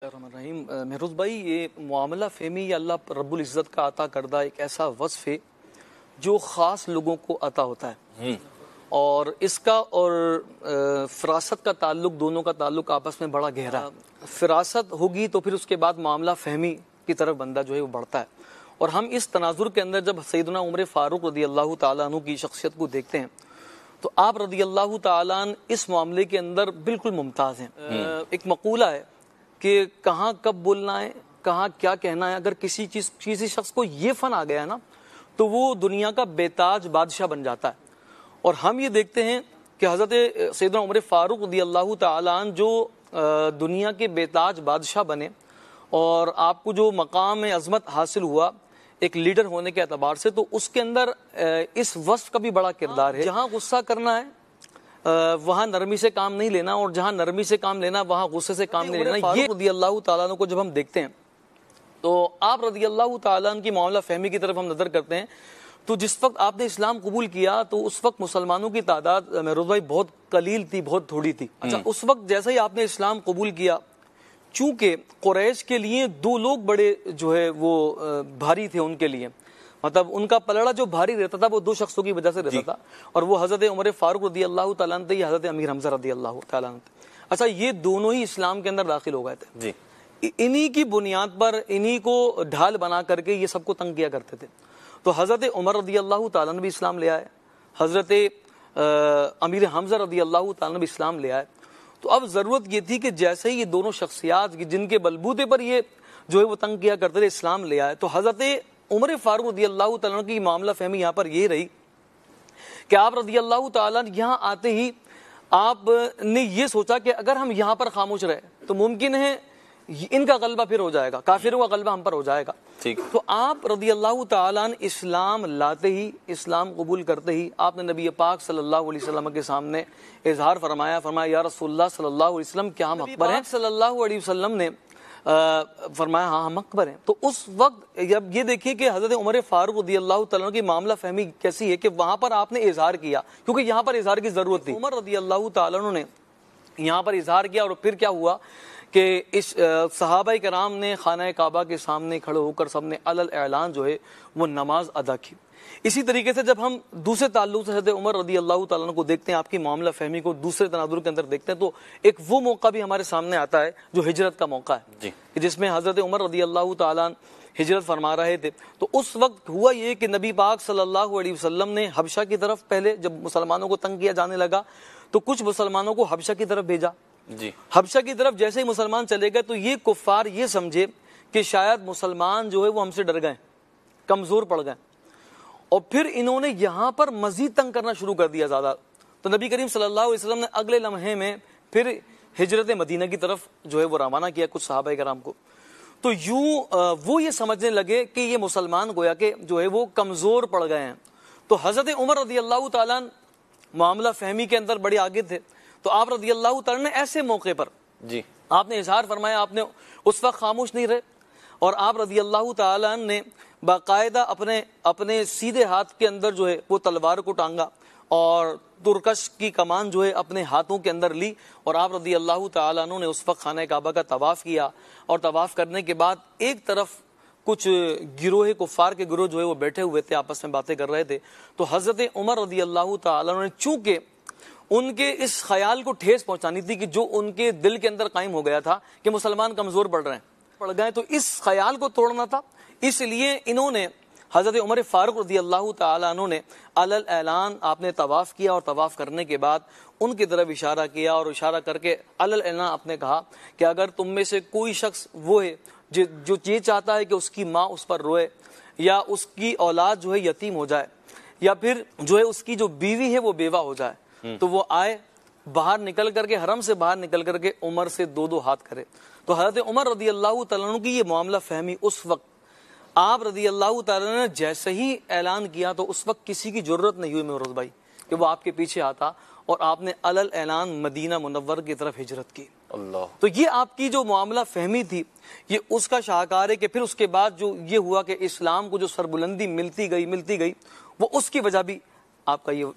रहीम महरोज भाई, ये मामला फहमी या अल्लाह रब्बुल इज़्ज़त का अता करदा एक ऐसा वصف है जो ख़ास लोगों को अता होता है और इसका और फ़िरासत का ताल्लुक, दोनों का ताल्लुक आपस में बड़ा गहरा है। फ़िरासत होगी तो फिर उसके बाद मामला फहमी की तरफ बंदा जो है वो बढ़ता है। और हम इस तनाजुर के अंदर जब सैयदना उमर फ़ारूक रज़ी अल्लाह ताला अन्हु की शख्सियत को देखते हैं तो आप रज़ी अल्लाह ताला अन्हु इस मामले के अंदर बिल्कुल मुमताज़ हैं। एक मक़ूला है कि कहाँ कब बोलना है, कहाँ क्या कहना है। अगर किसी शख्स को ये फन आ गया ना तो वो दुनिया का बेताज बादशाह बन जाता है। और हम ये देखते हैं कि हज़रत सैयदना उमर फ़ारूक रज़ी अल्लाह ताला अन्हु जो दुनिया के बेताज बादशाह बने और आपको जो मकाम अज़मत हासिल हुआ एक लीडर होने के एतबार से, तो उसके अंदर इस वस्फ़ का भी बड़ा किरदार है। जहाँ गुस्सा करना है वहाँ नरमी से काम नहीं लेना और जहाँ नरमी से काम लेना वहाँ गुस्से से काम नहीं लेना। ये रज़ी अल्लाह ताला अन्हु को जब हम देखते हैं तो आप रज़ी अल्लाह ताला अन्हु की मामला फहमी की तरफ हम नज़र करते हैं तो जिस वक्त आपने इस्लाम कबूल किया तो उस वक्त मुसलमानों की तादाद महरोज भाई बहुत कलील थी, बहुत थोड़ी थी। अच्छा, उस वक्त जैसे ही आपने इस्लाम कबूल किया, चूंकि कुरैश के लिए दो लोग बड़े जो है वो भारी थे उनके लिए, मतलब उनका पलड़ा जो भारी रहता था वो दो शख्सों की वजह से रहता था और वो हज़रत उमर फ़ारूक रज़ी अल्लाह ताला अन्हु थे या हज़रत अमीर हमज़ा रज़ी अल्लाह ताला अन्हु थे। अच्छा, ये दोनों ही इस्लाम के अंदर दाखिल हो गए थे जी। इन्हीं की बुनियाद पर, इन्हीं को ढाल बना करके ये सबको तंग किया करते थे। तो हज़रत उमर रज़ी अल्लाह ताला अन्हु भी इस्लाम ले आए, हज़रत अमीर हमज़ा रज़ी अल्लाह ताला अन्हु भी इस्लाम ले आए। तो अब ज़रूरत ये थी कि जैसे ही ये दोनों शख्सियात जिनके बलबूते पर ये जो है वो तंग किया करते थे इस्लाम ले आए, तो हज़रत उमर फ़ारूक रज़ी अल्लाह ताला अन्हु की मामला फहमी यहाँ पर ये रही कि आप रज़ी अल्लाह ताला अन्हु यहाँ आते ही आपने ये सोचा कि अगर हम यहाँ पर खामोश रहे तो मुमकिन है इनका गलबा फिर हो जाएगा, काफिरों का गलबा हम पर हो जाएगा। ठीक। तो आप रज़ी अल्लाह ताला अन्हु इस्लाम लाते ही, इस्लाम कबूल करते ही आपने नबी पाक सल्लल्लाहु अलैहि वसल्लम के सामने इजहार फरमाया या रसूलुल्लाह सल्लल्लाहु अलैहि वसल्लम क्या हम अकबर हैं? सल्लल्लाहु अलैहि वसल्लम ने फरमाया हाँ हम अकबर हैं। तो उस वक्त जब ये देखिए कि हज़रत उमर फ़ारूक रज़ी अल्लाह ताला अन्हु की मामला फहमी कैसी है कि वहाँ पर आपने इजहार किया, क्योंकि यहाँ पर इजहार की ज़रूरत थी। उमर रज़ी अल्लाह ताला अन्हु ने यहाँ पर इजहार किया और फिर क्या हुआ कि इस सहाबाए कराम ने खाना काबा के सामने खड़े होकर सबने अलल ऐलान जो है वो नमाज अदा की। इसी तरीके से जब हम दूसरे ताल्लुक से हज़रत उमर रज़ी अल्लाह ताला अन्हु को देखते हैं, आपकी मामला फहमी को दूसरे तनाजुर के अंदर देखते हैं, तो एक वो मौका भी हमारे सामने आता है जो हिजरत का मौका है जी, जिसमें हज़रत उमर रज़ी अल्लाह ताला अन्हु हिजरत फरमा रहे थे। तो उस वक्त हुआ ये कि नबी पाक सल्लल्लाहु अलैहि वसल्लम ने हबशा की तरफ, पहले जब मुसलमानों को तंग किया जाने लगा तो कुछ मुसलमानों को हबशा की तरफ भेजा जी। हबशा की तरफ जैसे ही मुसलमान चले गए तो ये कुफ्फार ये समझे कि शायद मुसलमान जो है वो हमसे डर गए, कमजोर पड़ गए, और फिर इन्होंने यहाँ पर मजीद तंग करना शुरू कर दिया ज्यादा। तो नबी करीम सल्लल्लाहु अलैहि वसल्लम ने अगले लम्हे में फिर हिजरत मदीना की तरफ जो है वो रवाना किया कुछ सहाबा कराम को। तो यूं वो ये समझने लगे कि ये मुसलमान गोया के जो है वो कमजोर पड़ गए हैं। तो हजरत उमर रज़ी अल्लाह ताला अन्हु मामला फहमी के अंदर बड़े आगे थे। तो आप रज़ी अल्लाह ताला ने ऐसे मौके पर जी आपने इजहार फरमाया, आपने उस वक्त खामोश नहीं रहे और आप रज़ी अल्लाह ताला ने बाकायदा अपने सीधे हाथ के अंदर जो है वो तलवार को टांगा और तुरकश की कमान जो है अपने हाथों के अंदर ली और आप रज़ी अल्लाह ताला ने उस वक्त खाना काबा का तवाफ़ किया। और तवाफ़ करने के बाद एक तरफ कुछ गिरोह कुफ़ार के गिरोह जो है वो बैठे हुए थे, आपस में बातें कर रहे थे। तो हज़रत उमर रज़ी अल्लाह ताला ने चूंकि उनके इस ख्याल को ठेस पहुंचानी थी कि जो उनके दिल के अंदर कायम हो गया था कि मुसलमान कमजोर पड़ गए, तो इस ख्याल को तोड़ना था, इसलिए इन्होंने हज़रत उमर फ़ारूक रज़ी अल्लाह ताला अन्हु ने अलल ऐलान आपने तवाफ़ किया और तवाफ़ करने के बाद उनकी तरफ इशारा किया और इशारा करके अलल ऐलान आपने कहा कि अगर तुम में से कोई शख्स वो है जो ये चाहता है कि उसकी माँ उस पर रोए या उसकी औलाद जो है यतीम हो जाए या फिर जो है उसकी जो बीवी है वो बेवा हो जाए, तो वो आए बाहर निकल करके, हरम से बाहर निकल करके उमर से दो हाथ करे। तो हज़रत उमर रज़ी अल्लाह ताला अन्हु की ये मामला फहमी उस वक्त आप रज़ी अल्लाह ताला ने जैसे ही ऐलान किया तो उस वक्त किसी की जरूरत नहीं हुई महरोज भाई कि वो आपके पीछे आता और आपने अलल ऐलान मदीना मुनव्वर की तरफ हिजरत की। अल्लाह। तो ये आपकी जो मामला फहमी थी ये उसका शाहकार है कि फिर उसके बाद जो ये हुआ कि इस्लाम को जो सरबुलंदी मिलती गई वो उसकी वजह भी आपका ये